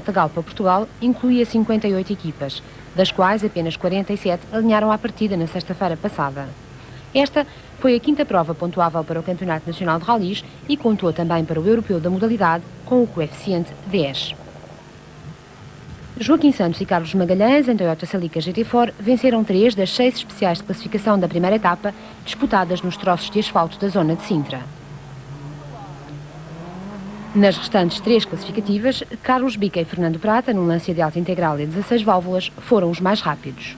Volta Galpa Portugal incluía 58 equipas, das quais apenas 47 alinharam à partida na sexta-feira passada. Esta foi a quinta prova pontuável para o Campeonato Nacional de Rallys e contou também para o europeu da modalidade com o coeficiente 10. Joaquim Santos e Carlos Magalhães, em Toyota Celica GT4, venceram 3 das 6 especiais de classificação da primeira etapa, disputadas nos troços de asfalto da zona de Sintra. Nas restantes 3 classificativas, Carlos Bica e Fernando Prata, num Lancia de alta integral e 16 válvulas, foram os mais rápidos.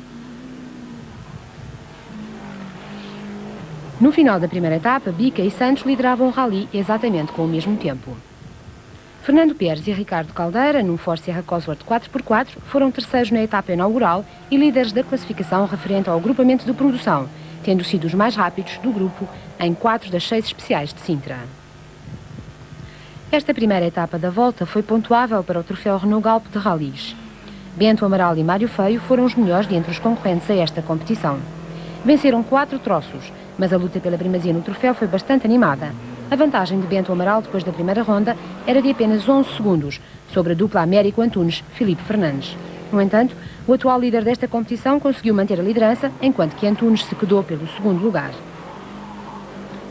No final da primeira etapa, Bica e Santos lideravam o rally exatamente com o mesmo tempo. Fernando Pérez e Ricardo Caldeira, num Ford Sierra Cosworth 4x4, foram terceiros na etapa inaugural e líderes da classificação referente ao agrupamento de produção, tendo sido os mais rápidos do grupo em 4 das 6 especiais de Sintra. Esta primeira etapa da volta foi pontuável para o troféu Renault Galp de Rallys. Bento Amaral e Mário Feio foram os melhores dentre os concorrentes a esta competição. Venceram 4 troços, mas a luta pela primazia no troféu foi bastante animada. A vantagem de Bento Amaral depois da primeira ronda era de apenas 11 segundos sobre a dupla Américo Antunes, Filipe Fernandes. No entanto, o atual líder desta competição conseguiu manter a liderança, enquanto que Antunes se quedou pelo segundo lugar.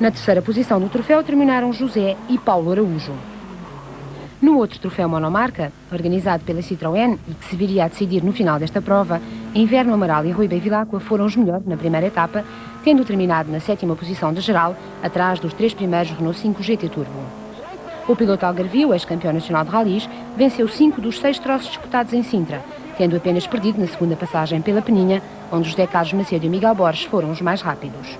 Na terceira posição do troféu terminaram José e Paulo Araújo. No outro troféu monomarca, organizado pela Citroën e que se viria a decidir no final desta prova, Inverno Amaral e Rui Bevilacqua foram os melhores na primeira etapa, tendo terminado na 7ª posição da geral, atrás dos 3 primeiros Renault 5 GT Turbo. O piloto algarvio, ex-campeão nacional de rallies, venceu 5 dos 6 troços disputados em Sintra, tendo apenas perdido na segunda passagem pela Peninha, onde José Carlos Macedo e Miguel Borges foram os mais rápidos.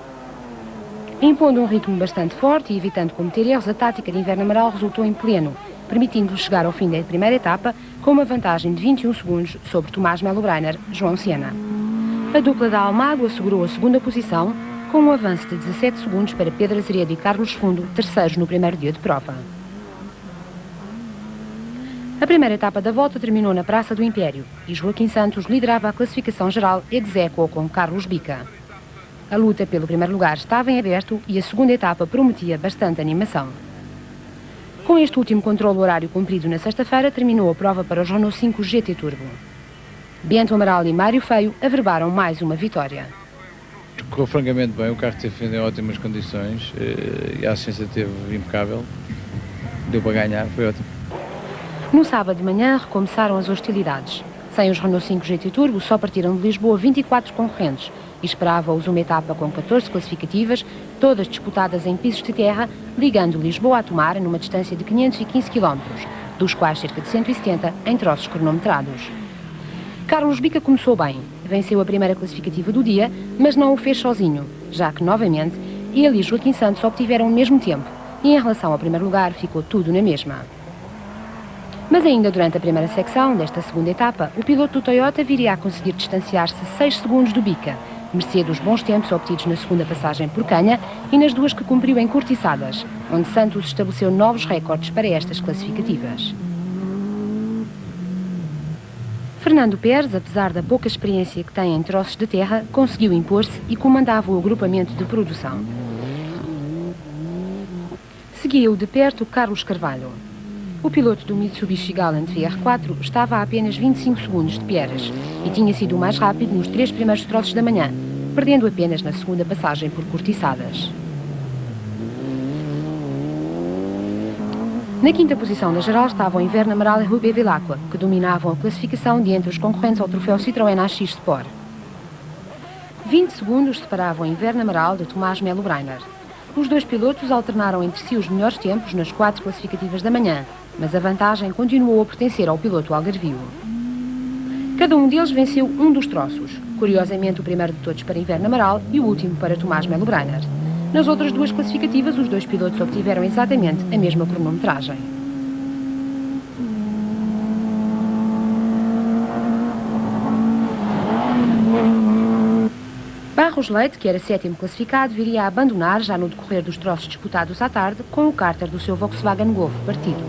Impondo um ritmo bastante forte e evitando cometer erros, a tática de Inverno Amaral resultou em pleno, permitindo-lhe chegar ao fim da primeira etapa com uma vantagem de 21 segundos sobre Tomás Melo Breiner, João Siena. A dupla da Almagro assegurou a segunda posição, com um avanço de 17 segundos para Pedro Azeredo e Carlos Fundo, terceiros no primeiro dia de prova. A primeira etapa da volta terminou na Praça do Império e Joaquim Santos liderava a classificação geral ex aequo com Carlos Bica. A luta pelo primeiro lugar estava em aberto e a segunda etapa prometia bastante animação. Com este último controle horário cumprido na sexta-feira, terminou a prova para os Renault 5 GT Turbo. Bento Amaral e Mário Feio averbaram mais uma vitória. Correu francamente bem, o carro esteve em ótimas condições e a assistência esteve impecável. Deu para ganhar, foi ótimo. No sábado de manhã recomeçaram as hostilidades. Sem os Renault 5 GT Turbo, só partiram de Lisboa 24 concorrentes e esperava-os uma etapa com 14 classificativas, todas disputadas em pisos de terra, ligando Lisboa a Tomar numa distância de 515 km, dos quais cerca de 170 em troços cronometrados. Carlos Bica começou bem, venceu a primeira classificativa do dia, mas não o fez sozinho, já que, novamente, ele e Joaquim Santos obtiveram o mesmo tempo e, em relação ao primeiro lugar, ficou tudo na mesma. Mas ainda durante a primeira secção desta segunda etapa, o piloto do Toyota viria a conseguir distanciar-se 6 segundos do Bica, mercê dos bons tempos obtidos na segunda passagem por Canha e nas 2 que cumpriu em Cortiçadas, onde Santos estabeleceu novos recordes para estas classificativas. Fernando Pérez, apesar da pouca experiência que tem em troços de terra, conseguiu impor-se e comandava o agrupamento de produção. Seguia-o de perto Carlos Carvalho. O piloto do Mitsubishi Galant VR4 estava a apenas 25 segundos de Pérez e tinha sido o mais rápido nos 3 primeiros troços da manhã, perdendo apenas na segunda passagem por Cortiçadas. Na quinta posição da geral estavam Inverno Amaral e Rui Bevilacqua, que dominavam a classificação de entre os concorrentes ao troféu Citroën AX Sport. 20 segundos separavam Inverno Amaral de Tomás Melo Breiner. Os 2 pilotos alternaram entre si os melhores tempos nas 4 classificativas da manhã, mas a vantagem continuou a pertencer ao piloto algarvio. Cada um deles venceu um dos troços, curiosamente o primeiro de todos para Inverno Amaral e o último para Tomás Melo Breiner. Nas outras 2 classificativas, os 2 pilotos obtiveram exatamente a mesma cronometragem. Barros Leite, que era 7º classificado, viria a abandonar já no decorrer dos troços disputados à tarde com o cárter do seu Volkswagen Golf partido.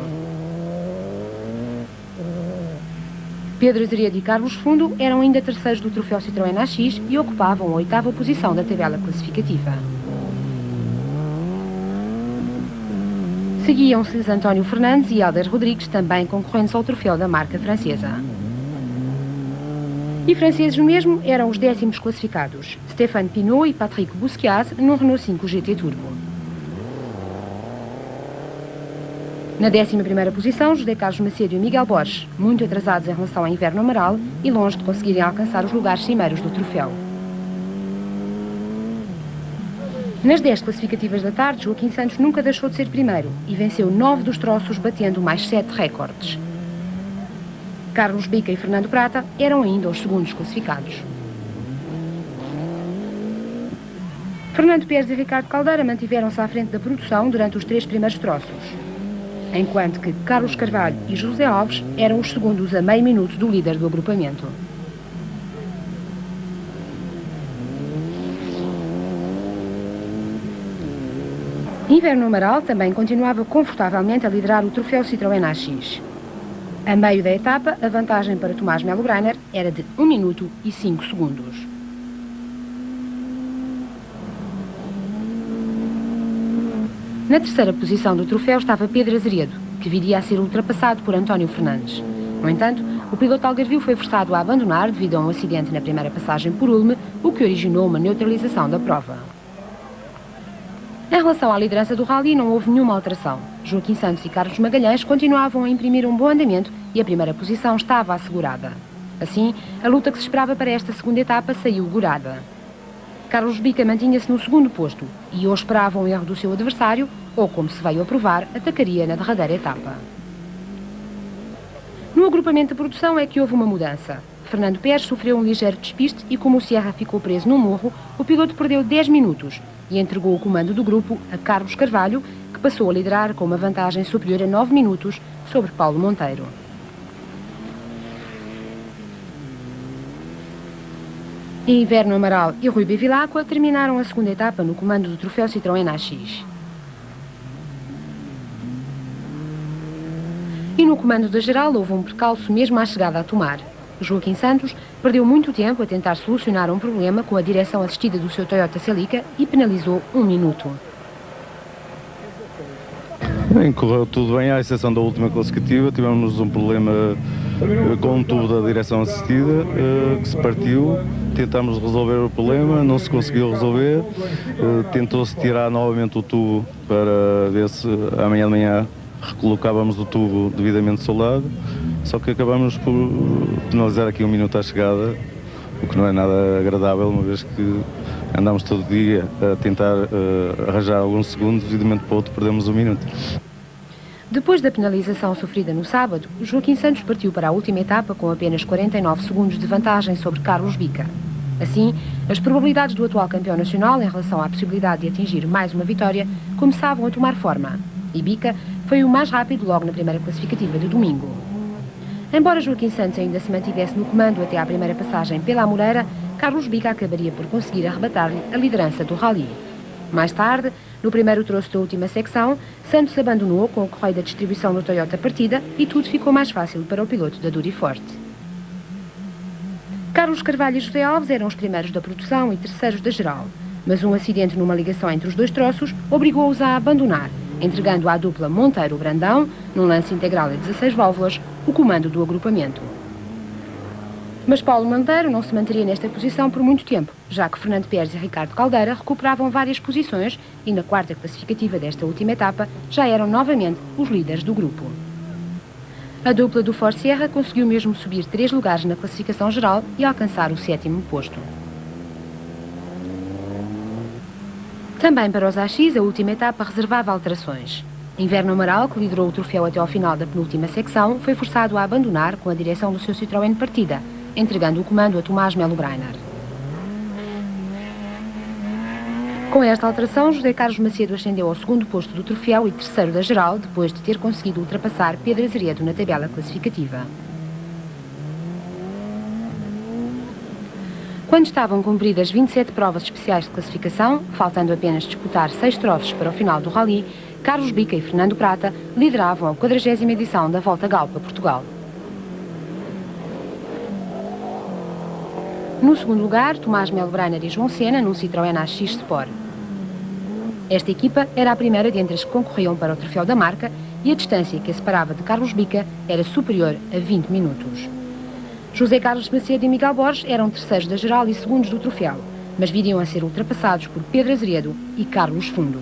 Pedro Azeredo e Carlos Fundo eram ainda terceiros do troféu Citroën AX e ocupavam a 8ª posição da tabela classificativa. Seguiam-se-lhes António Fernandes e Hélder Rodrigues, também concorrentes ao troféu da marca francesa. E franceses no mesmo eram os 10º classificados, Stéphane Pinot e Patrick Bousquiat, num Renault 5 GT Turbo. Na 11ª posição, José Carlos Macedo e Miguel Borges, muito atrasados em relação ao inverno amaral e longe de conseguirem alcançar os lugares cimeiros do troféu. Nas 10 classificativas da tarde, Joaquim Santos nunca deixou de ser primeiro e venceu 9 dos troços, batendo mais 7 recordes. Carlos Bica e Fernando Prata eram ainda os segundos classificados. Fernando Pérez e Ricardo Caldeira mantiveram-se à frente da produção durante os 3 primeiros troços, enquanto que Carlos Carvalho e José Alves eram os segundos a meio minuto do líder do agrupamento. Inverno Amaral também continuava confortavelmente a liderar o troféu Citroën AX. A meio da etapa, a vantagem para Tomás Melo Greiner era de 1 minuto e 5 segundos. Na terceira posição do troféu estava Pedro Azeredo, que viria a ser ultrapassado por António Fernandes. No entanto, o piloto algarvio foi forçado a abandonar devido a um acidente na primeira passagem por Ulme, o que originou uma neutralização da prova. Em relação à liderança do rally, não houve nenhuma alteração. Joaquim Santos e Carlos Magalhães continuavam a imprimir um bom andamento e a primeira posição estava assegurada. Assim, a luta que se esperava para esta segunda etapa saiu gorada. Carlos Bica mantinha-se no segundo posto e ou esperava um erro do seu adversário ou, como se veio a provar, atacaria na derradeira etapa. No agrupamento de produção é que houve uma mudança. Fernando Pérez sofreu um ligeiro despiste e, como o Sierra ficou preso num morro, o piloto perdeu 10 minutos e entregou o comando do grupo a Carlos Carvalho, que passou a liderar com uma vantagem superior a 9 minutos sobre Paulo Monteiro. Inverno Amaral e Rui Bevilacqua terminaram a segunda etapa no comando do troféu Citroën AX. E no comando da geral houve um percalço mesmo à chegada a Tomar. Joaquim Santos perdeu muito tempo a tentar solucionar um problema com a direção assistida do seu Toyota Celica e penalizou 1 minuto. Bem, correu tudo bem, à exceção da última classificativa. Tivemos um problema com um tubo da direção assistida que se partiu. Tentámos resolver o problema, não se conseguiu resolver. Tentou-se tirar novamente o tubo para ver se amanhã de manhã recolocávamos o tubo devidamente soldado. Só que acabamos por penalizar aqui 1 minuto à chegada, o que não é nada agradável, uma vez que andamos todo dia a tentar arranjar alguns segundos e de um momento para o outro perdemos 1 minuto. Depois da penalização sofrida no sábado, Joaquim Santos partiu para a última etapa com apenas 49 segundos de vantagem sobre Carlos Bica. Assim, as probabilidades do atual campeão nacional em relação à possibilidade de atingir mais uma vitória começavam a tomar forma, e Bica foi o mais rápido logo na primeira classificativa de domingo. Embora Joaquim Santos ainda se mantivesse no comando até à primeira passagem pela Amoreira, Carlos Bica acabaria por conseguir arrebatar-lhe a liderança do rally. Mais tarde, no primeiro troço da última secção, Santos abandonou com o correio da distribuição do Toyota partida e tudo ficou mais fácil para o piloto da Duriforte. Carlos Carvalho e José Alves eram os primeiros da produção e terceiros da geral, mas um acidente numa ligação entre os dois troços obrigou-os a abandonar, entregando à dupla Monteiro-Brandão, num lance integral a 16 válvulas, o comando do agrupamento. Mas Paulo Monteiro não se manteria nesta posição por muito tempo, já que Fernando Pérez e Ricardo Caldeira recuperavam várias posições e na quarta classificativa desta última etapa já eram novamente os líderes do grupo. A dupla do Ford Sierra conseguiu mesmo subir 3 lugares na classificação geral e alcançar o 7º posto. Também para os AX, a última etapa reservava alterações. Inverno Amaral, que liderou o troféu até ao final da penúltima secção, foi forçado a abandonar com a direção do seu Citroën partida, entregando o comando a Tomás Melo Greiner. Com esta alteração, José Carlos Macedo ascendeu ao 2º posto do troféu e 3º da geral, depois de ter conseguido ultrapassar Pedro Azeredo na tabela classificativa. Quando estavam cumpridas 27 provas especiais de classificação, faltando apenas disputar 6 troços para o final do rally, Carlos Bica e Fernando Prata lideravam a 40ª edição da Volta Galpa Portugal. No segundo lugar, Tomás Melo Greiner e João Sena, num Citroën AX Sport. Esta equipa era a primeira dentre as que concorriam para o troféu da marca e a distância que a separava de Carlos Bica era superior a 20 minutos. José Carlos Macedo e Miguel Borges eram terceiros da geral e segundos do troféu, mas viriam a ser ultrapassados por Pedro Azeredo e Carlos Fundo.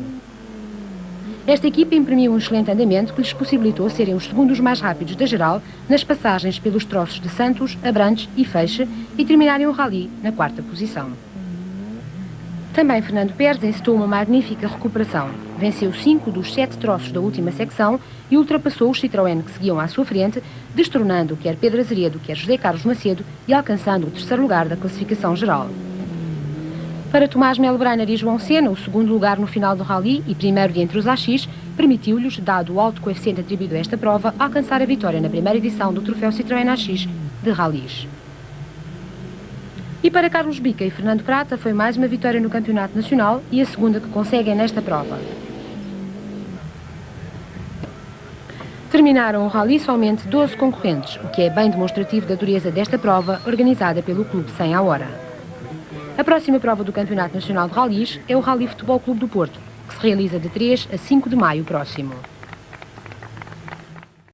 Esta equipa imprimiu um excelente andamento que lhes possibilitou serem os segundos mais rápidos da geral nas passagens pelos troços de Santos, Abrantes e Feixe e terminarem o rally na 4ª posição. Também Fernando Pérez encetou uma magnífica recuperação. Venceu 5 dos 7 troços da última secção e ultrapassou os Citroën que seguiam à sua frente, destronando quer Pedro Azeredo, quer José Carlos Macedo e alcançando o 3º lugar da classificação geral. Para Tomás Melo Breiner e João Sena, o 2º lugar no final do rally e primeiro de entre os AX, permitiu-lhes, dado o alto coeficiente atribuído a esta prova, alcançar a vitória na primeira edição do troféu Citroën AX de rallies. E para Carlos Bica e Fernando Prata foi mais uma vitória no Campeonato Nacional e a segunda que conseguem nesta prova. Terminaram o rally somente 12 concorrentes, o que é bem demonstrativo da dureza desta prova organizada pelo Clube 100 à hora. A próxima prova do Campeonato Nacional de Rallies é o Rally Futebol Clube do Porto, que se realiza de 3 a 5 de maio próximo.